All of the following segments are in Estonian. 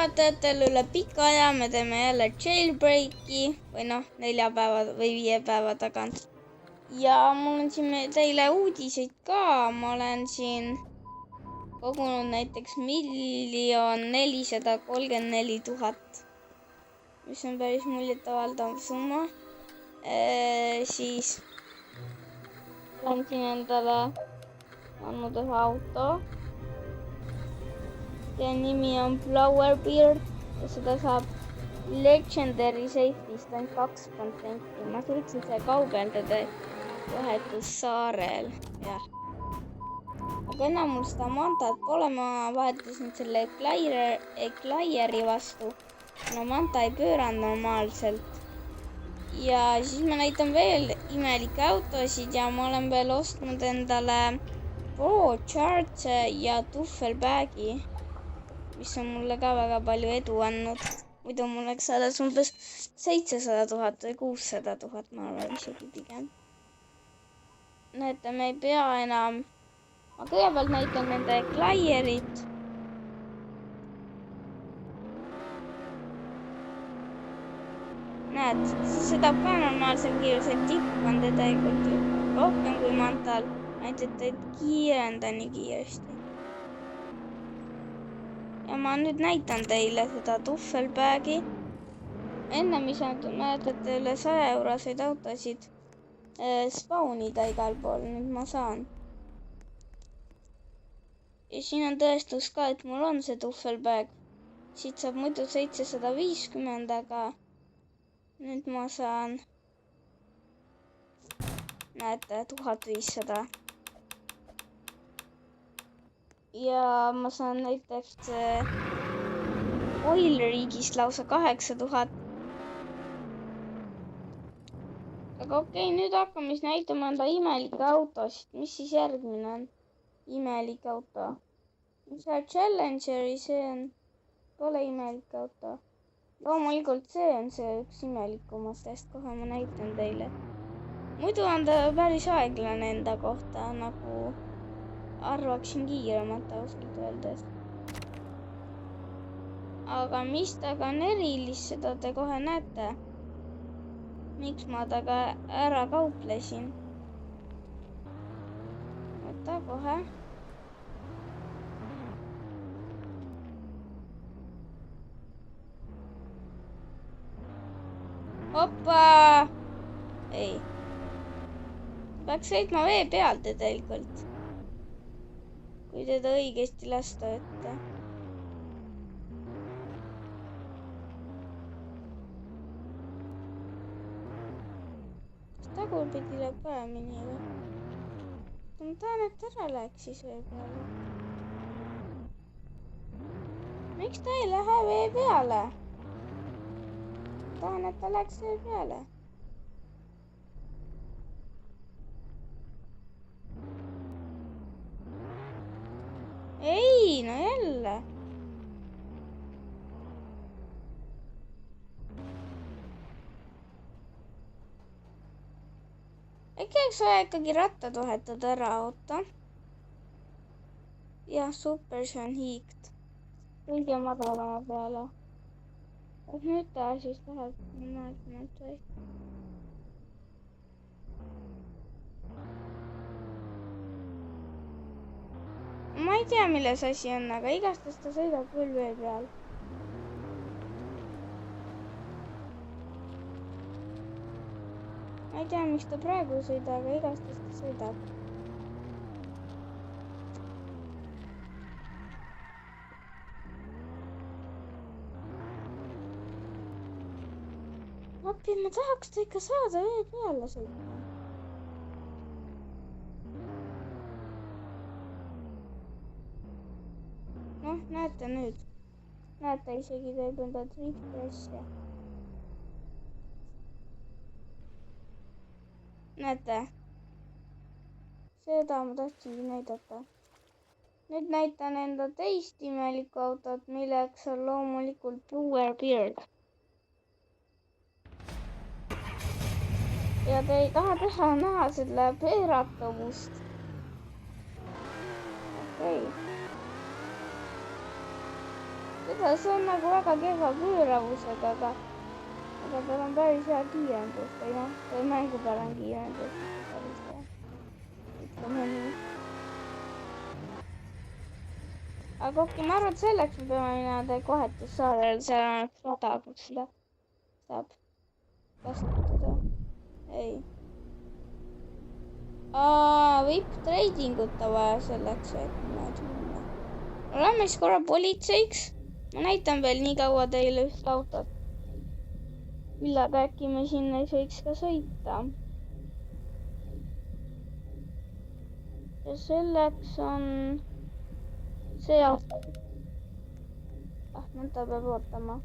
vaatajatele üle pika aja me teeme jälle jailbreaki või 4 päeva või 5 päeva tagant. Ja mul on siin teile uudiseid ka. Ma olen siin kogunud näiteks 1 434 000, mis on päris muljetavaldav summa. Siis olen siin endale andnud ühe auto. Ja nimi on Flowerbeard ja seda saab Legendary Safety'st ainult 2%. Ma suutsin see kaubeldada vahetussaarel, jah. Aga enam mul seda mandat pole, ma vahetasin selle Eclairi vastu. No manta ei pööranud normaalselt. Ja siis ma näitan veel imelikke autosid ja ma olen veel ostnud endale Pro Charge ja Tuffelbagi, mis on mulle ka väga palju edu andnud. Muidu mul oleks alles umbes 700 000 või 600 000, ma arvan isegi pigem. Näete, me ei pea enam. Ma kõigepealt näitan nende Eclairit. Näed, seda ka normaalsel kiirusel tipp on tegelikult rohkem kui mantal, ainult et kiirenda nii kiiresti. Ja ma nüüd näitan teile seda Tuffelbagi. Enne, mis mäletate üle 100 euroseid autosid spawnida igal pool, nüüd ma saan. Ja siin on tõestus ka, et mul on see Tuffelbag. Siit saab muidu 750, aga nüüd ma saan, näete, 1500. Ja ma saan näiteks Oil riigist lausa 8000. Aga okei, nüüd hakkame siis näitama enda imelikke autosid. Mis siis järgmine on? Imelik auto. See Challengeri, see on, pole imelik auto. Loomulikult see on see üks imelikumatest, kohe ma näitan teile. Muidu on ta päris aeglane enda kohta, nagu arvaksin kiiremat ausalt öeldes. Aga mis taga on erilist, seda te kohe näete. Miks ma taga ära kauplesin? Võta kohe. Hoppa! Ei. Peaks sõitma vee peal tegelikult. Kui teda õigesti lasta ette. Kas tagurpidi läheb paremini või? Ma tahan, et ära läheks siis vee peale. Miks ta ei lähe vee peale? Tahan, et ta läheks vee peale. Ei, no jälle. Äkki oleks vaja ikkagi rattad vahetada ära, oota. Jah, super, see on hiikt. Kõige madalama peale. Nüüd ta siis läheb normaalsemalt või? Ma ei tea, milles asi on, aga igastahes ta sõidab küll vee peal. Ma ei tea, miks ta praegu sõida, aga igastahes ta sõidab. Appi, ma tahaks ta ikka saada vee peale sõitma. Noh, näete nüüd. Näete, isegi teeb enda drifti asja. Näete. Seda ma tahtsingi näidata. Nüüd näitan enda teist imelikku autot, milleks on loomulikult Flowerbeard. Ja te ei taha teha näha selle pööratavust. Okei. seda, see on nagu väga kehva pööravusega, aga tal on päris hea kiirendus või noh, mängu peal on kiirendus päris hea, ütleme nii. aga okei, ma arvan, et selleks me peame minema kohetussaarele, seal on rada, kus seda saab kasutada. ei. Võib treidingut vaja selleks, et niimoodi minna. Lähme siis korra politseiks. Ma näitan veel nii kaua teile üht autot. Millega äkki me sinna ei võiks ka sõita. Ja selleks on see auto. Mõnda peab ootama.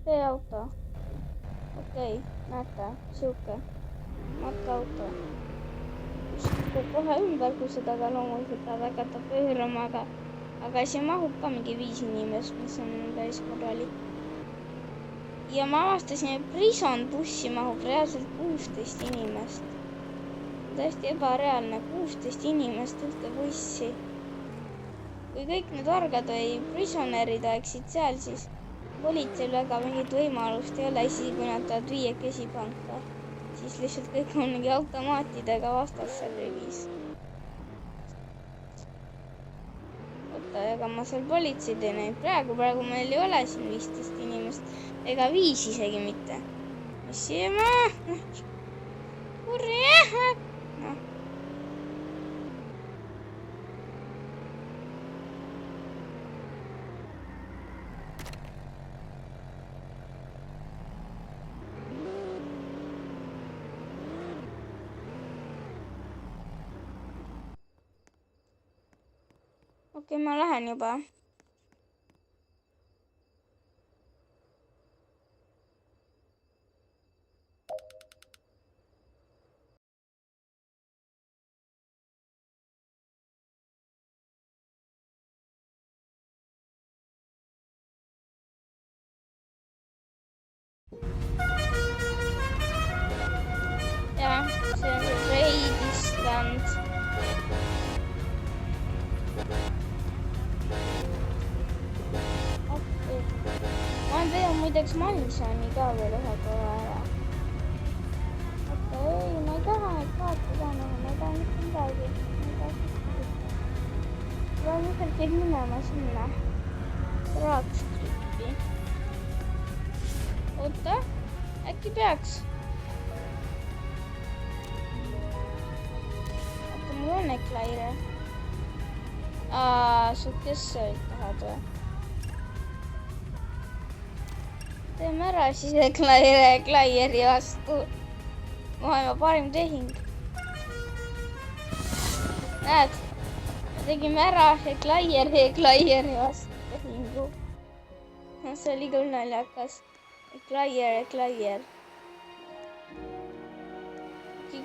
See auto. Okei, näete, siuke matauto. Kohe ümber, kui seda ka loomulikult tahab hakata pöörama, aga siin mahub ka mingi 5 inimest, mis on päris korralik. Ja ma avastasin, et Prison bussi mahub reaalselt 16 inimest. Tõesti ebareaalne, 16 inimest ühte bussi. Kui kõik need vargad või prisonerid oleksid seal, siis politseil väga mingit võimalust ei ole, isegi kui nad tahavad 5 panka. Siis lihtsalt kõik on mingi automaatidega vastas seal rüvis. Oota, ega ma seal politseid ei näinud. Praegu meil ei ole siin 15 inimest. Ega 5 isegi mitte. Mis siia ma? Noh. Okei, ma lähen juba. Ja, see on Reidisland. Ma tean muideks Mansioni ka veel ühe korra ära. Okei, ma ei taha neid kaotada, ma ei taha mitte midagi. Ma lihtsalt käib minema sinna. Raakstrippi. Oota, äkki peaks? Oota, mul on Eklaire. Su kes sa tahad või? Teeme ära siis Eklairi vastu. Maailma parim tehing. Näed, tegime ära Eklairi vastu tehingu. See oli küll naljakas. Eklair.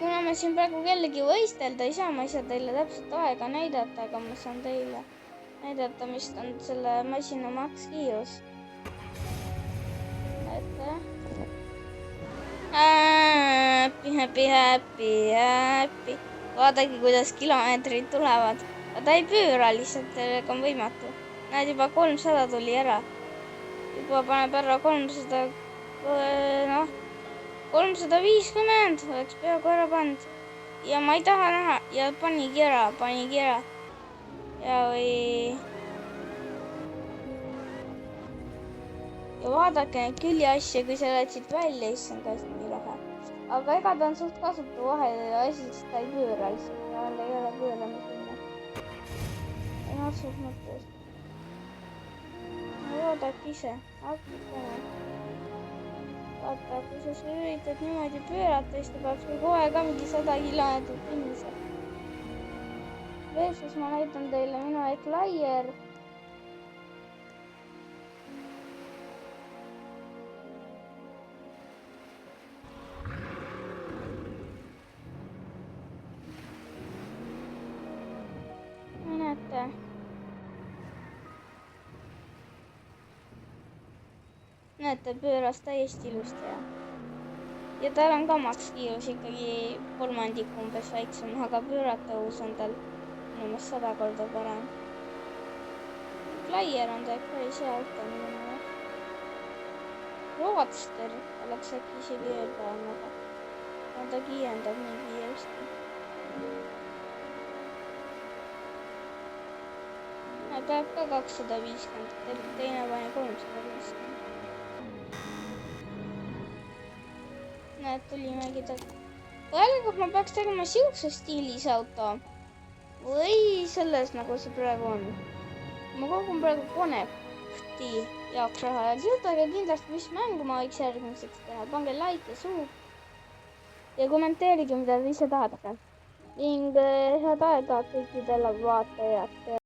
Kuna ma siin praegu kellegi võistelda ei saa, ma ei saa teile täpselt aega näidata, aga ma saan teile näidata, mis on selle masina makskiirus. Happy. Vaadake, kuidas kilomeetrid tulevad. Aga ta ei pööra lihtsalt, on võimatu. Näed, juba 300 tuli ära. Juba paneb ära 350 oleks peaaegu ära pannud. Ja ma ei taha näha. Ja panigi ära. Ja vaadake neid küljeasju, kui sa lähed siit välja, issand ka nii lahe. Aga ega ta on suht kasutu vahel asi, sest ta ei pööra lihtsalt. Tal ei ole pööramise. Ei otsus mõttes. Vaadake ise. Vaata, kui sa üritad niimoodi pöörata, siis ta peaks kohe ka mingi 100 kilomeetrit pinnis. Versus ma näitan teile minu Eklair. Näete, pööras täiesti ilusti ja ja tal on ka makskiirus ikkagi kolmandik umbes väiksem, aga pööratavus on tal minu meelest 100 korda parem. Glaier on ta ikka päris hea auto minu meelest. Roadster oleks äkki isegi veel parem, aga ta kiirendab nii kiiresti. Peab ka 250, teine pani 350. Näed, tulimegi ta. Tegelikult ma peaks tegema siukse stiilis auto. Või selles, nagu see praegu on. Ma kogun praegu Connecti jaoks raha ja kirjutage kindlasti, mis mängu ma võiks järgmiseks teha. Pange like ja suu. Ja kommenteerige, mida te ise tahate. Ning head aega kõikidele vaatajatele.